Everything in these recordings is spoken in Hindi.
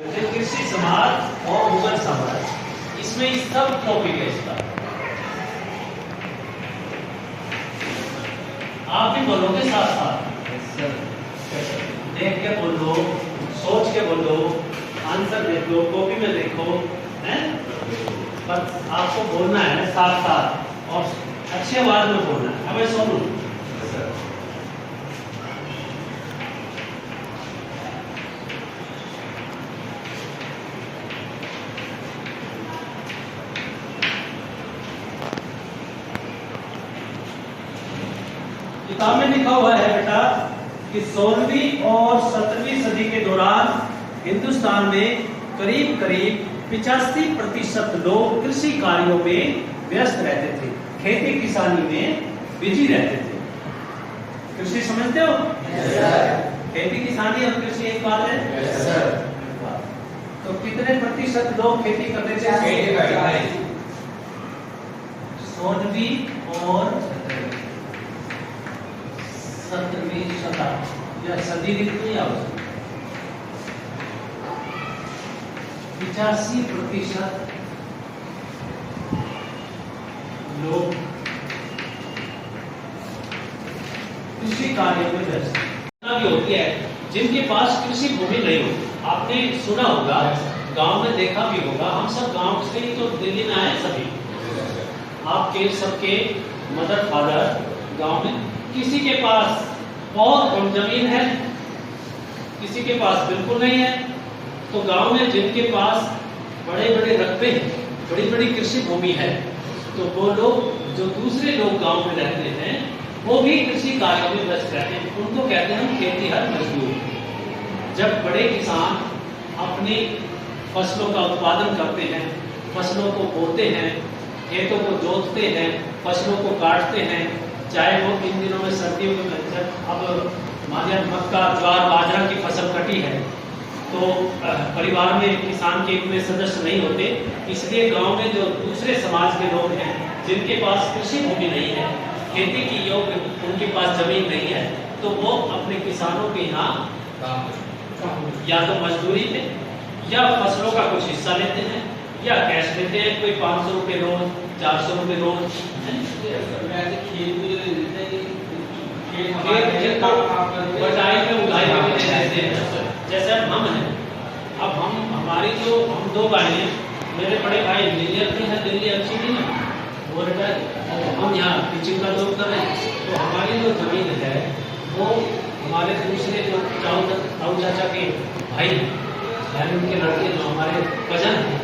कृषि समाज और मुगल साम्राज्य, इसमें इस सब टॉपिक है इसका। आप भी बोलोगे साथ साथ, देख के बोलो, सोच के बोलो, आंसर देख लो, कॉपी में देखो, हैं? पर आपको बोलना है साथ साथ और अच्छी आवाज में बोलना है। अब सुनो, किताब में लिखा हुआ है बेटा कि 16वीं और 17वीं सदी के दौरान हिंदुस्तान में करीब करीब 85% लोग कृषि कार्यों में व्यस्त रहते थे, खेती किसानी में बिजी रहते थे। कृषि समझते हो? खेती किसानी और कृषि एक बात है। तो कितने प्रतिशत लोग खेती करते थे? 16वीं और 17वीं शताब्दी या सदी लिखनी आवश्यक। 85% लोग कृषि कार्यों में व्यस्त भी होती है जिनके पास कृषि भूमि नहीं होती। आपने सुना होगा, गांव में देखा भी होगा, हम सब गांव से ही तो दिल्ली में आए सभी। आपके सबके मदर फादर गांव में, किसी के पास बहुत कम जमीन है, किसी के पास बिल्कुल नहीं है। तो गांव में जिनके पास बड़े बड़े रकबे हैं, बड़ी बड़ी कृषि भूमि है, तो वो लोग जो दूसरे लोग गांव में रहते हैं वो भी कृषि कार्यों में व्यस्त रहते हैं। उनको कहते हैं खेतीहर मजदूर। जब बड़े किसान अपनी फसलों का उत्पादन करते हैं, फसलों को बोते हैं, खेतों को जोतते हैं, फसलों को काटते हैं, चाहे वो इन दिनों में सर्दियों में अब माध्यम मक्का, ज्वार, बाजरा की फसल कटी है तो परिवार में किसान के इतने सदस्य नहीं होते, इसलिए गांव में जो दूसरे समाज के लोग हैं जिनके पास कृषि भूमि नहीं है, खेती की योग्य उनके पास जमीन नहीं है, तो वो अपने किसानों के यहाँ या तो मजदूरी पे या फसलों का कुछ हिस्सा लेते हैं या कैश लेते हैं। कोई 500 रुपये रोज, 400 रुपये रोज। जैसे हम हैं, अब हमारी जो हम दो भाई हैं, मेरे बड़े भाई इंजीनियर थे हैं, दिल्ली अच्छी थी ना, वो रिटायर, हम यहाँ टीचिंग का जॉब कर रहे हैं। तो हमारी जो जमीन है वो हमारे दूसरे जो ताऊ चाचा के भाई यानी उनके लड़के जो हमारे कजन हैं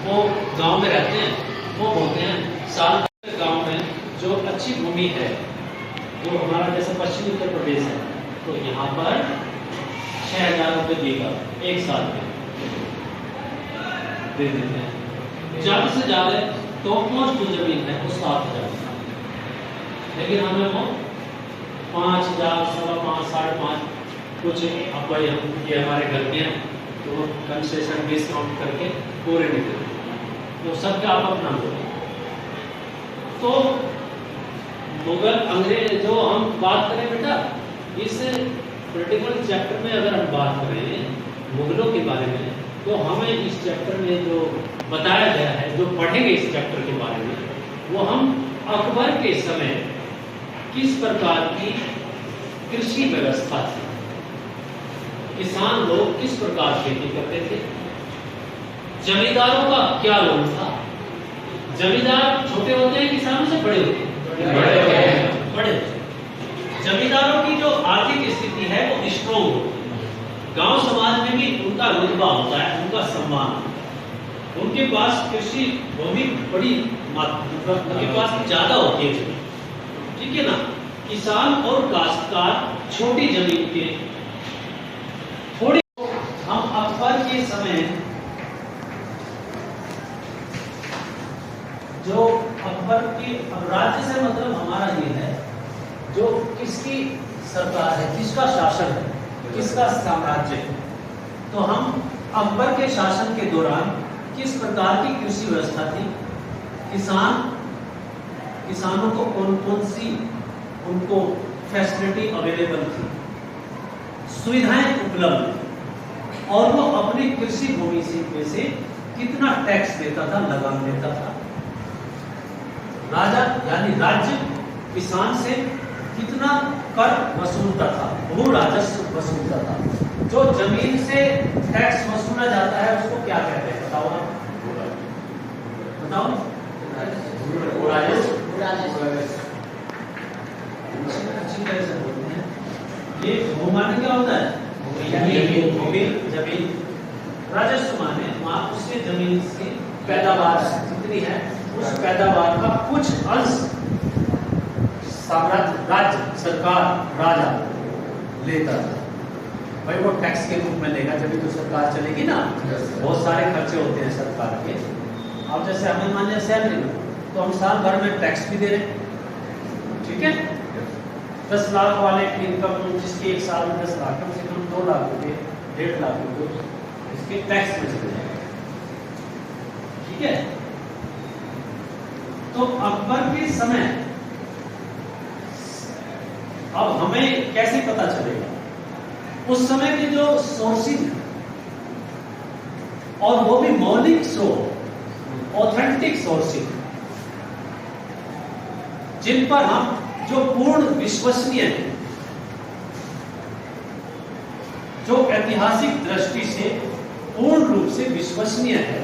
वो गांव में रहते हैं, वो बोलते हैं साल भर गांव में जो अच्छी भूमि है, जो हमारा जैसे पश्चिमी उत्तर प्रदेश है, तो यहाँ पर 6,000 रुपये देगा एक साल में दे देते हैं। ज्यादा से ज्यादा तो जो जमीन है वो 7,000, लेकिन हमें वो 5,000, 5,500, 5,500 कुछ अब भाई हम ये हमारे घर में हैं तो कंसेशन डिस्काउंट करके पूरे निकले, तो सबका आप अपना बोले। तो मुगल अंग्रेज जो हम बात करें बेटा, इस पर्टिकुलर चैप्टर में अगर हम बात करें मुगलों के बारे में, तो हमें इस चैप्टर में जो बताया गया है, जो पढ़ेंगे इस चैप्टर के बारे में, वो हम अकबर के समय किस प्रकार की कृषि व्यवस्था थी, किसान लोग किस प्रकार खेती करते थे, जमींदारों का क्या रोल था। जमींदार छोटे होते हैं किसानों से बड़े होते हैं, बड़े। जमींदारों की जो आर्थिक स्थिति है वो स्ट्रॉन्ग होती है, गांव समाज में भी उनका रुतबा होता है, उनका सम्मान, उनके पास कृषि भूमि बड़ी उनके पास ज्यादा होती है, ठीक है ना। किसान और काश्तकार छोटी जमीन के थोड़े। हम अकबर के समय जो अकबर की राज्य से मतलब हमारा ये है जो किसकी सरकार है, किसका शासन है, किसका साम्राज्य है, तो हम अकबर के शासन के दौरान किस प्रकार की कृषि व्यवस्था थी, किसानों को कौन कौन सी उनको फैसिलिटी अवेलेबल थी, सुविधाएं उपलब्ध थी, और वो अपनी कृषि भूमि में से कितना टैक्स देता था, लगान देता था। राजा यानी राज्य किसान से कितना कर वसूलता था, भू राजस्व वसूलता था। जो जमीन से टैक्स वसूला जाता है उसको क्या कहते हैं, बताओ आप, बताओ। अच्छी तरह से बोलते हैं। ये भू माने क्या होता है, भूमि जमीन, राजस्व माने वहां उसके जमीन से पैदावार जितनी है उस पैदावार का कुछ अंश साम्राज्य, राज्य, सरकार, राजा लेता था। भाई वो टैक्स के रूप में लेगा, जब भी तो सरकार चलेगी ना। बहुत सारे खर्चे होते हैं सरकार के। अब जैसे हमें मान लिया सैलरी में, तो हम साल भर में टैक्स भी दे रहे हैं, ठीक है। 10 लाख वाले की इनकम जिसकी एक साल में 10 लाख, कम से कम 2 लाख रुपए, 1.5 लाख रुपए इसके टैक्स में चले जाएंगे, ठीक है। तो अकबर के समय अब हमें कैसे पता चलेगा, उस समय के जो सोर्सेज और वो भी मौलिक स्रोत, ऑथेंटिक सोर्सेज, जिन पर हम जो पूर्ण विश्वसनीय है, जो ऐतिहासिक दृष्टि से पूर्ण रूप से विश्वसनीय है,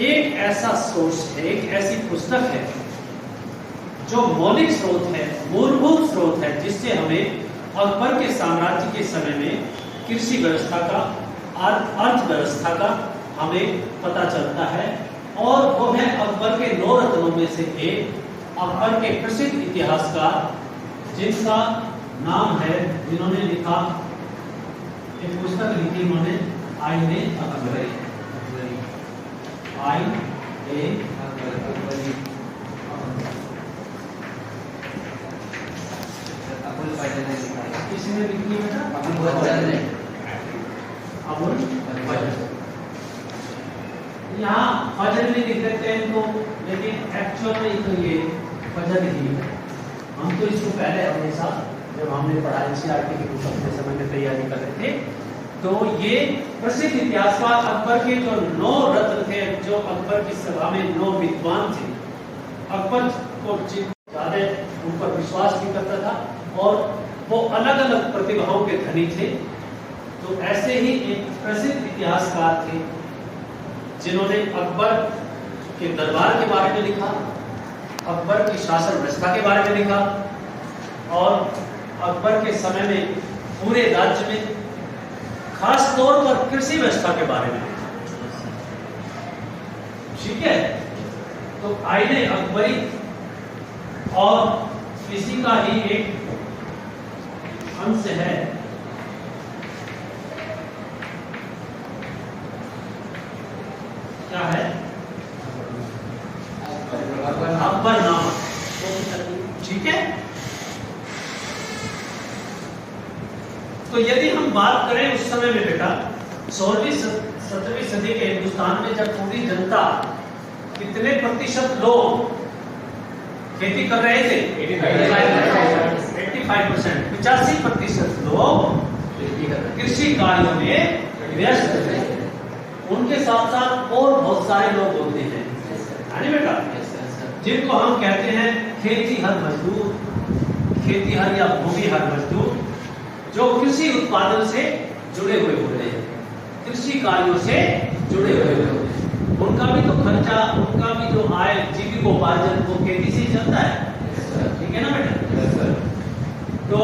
एक ऐसा सोर्स है, एक ऐसी पुस्तक है जो मौलिक स्रोत है, मूलभूत स्रोत है, जिससे हमें अकबर के साम्राज्य के समय में कृषि व्यवस्था का, अर्थव्यवस्था का हमें पता चलता है। और वो है अकबर के 9 रत्नों में से एक, अकबर के प्रसिद्ध इतिहासकार जिनका नाम है, जिन्होंने लिखा एक पुस्तक लिखी उन्होंने, आईने अकबरी, आईने अकबरी। किसी ने लिखी है बेटा? अबुल फजल। यहाँ फजल नहीं लिख देते हैं इनको, लेकिन एक्चुअल में तो ये फजल ही है। हम तो इसको पहले हमेशा जब हमने पढ़ाई CRT की बुक अपने समय में तैयारी कर रहे थे, तो ये प्रसिद्ध इतिहासकार अकबर के जो 9 रत्न थे, जो अकबर की सभा में 9 विद्वान थे, अकबर को ज्यादा उन पर विश्वास भी करता था और वो अलग अलग प्रतिभाओं के धनी थे। तो ऐसे ही एक प्रसिद्ध इतिहासकार थे जिन्होंने अकबर के दरबार के बारे में लिखा, अकबर की शासन व्यवस्था के बारे में लिखा और अकबर के समय में पूरे राज्य में खास तौर पर कृषि व्यवस्था के बारे में लिखा, ठीक है। तो आईने अकबरी और इसी का ही एक अंश है क्या है, अकबरनामा, ठीक है। तो यदि हम बात करें उस समय में बेटा 16वीं-17वीं सदी के हिंदुस्तान में जब पूरी जनता, कितने प्रतिशत लोग खेती कर रहे थे? 85%, 85% लोग कृषि कार्यों में व्यस्त थे। उनके साथ साथ और बहुत सारे लोग होते हैं, बेटा, जिनको हम कहते हैं खेतीहर मजदूर, खेतीहर या भूमिहर मजदूर, जो कृषि उत्पादन से जुड़े हुए होते हैं, कृषि कार्यों से जुड़े हुए होते हैं। उनका भी तो खर्चा, उनका भी जो आय, जीविकोपार्जन वो खेती से ही चलता है, ठीक है ना बेटा। तो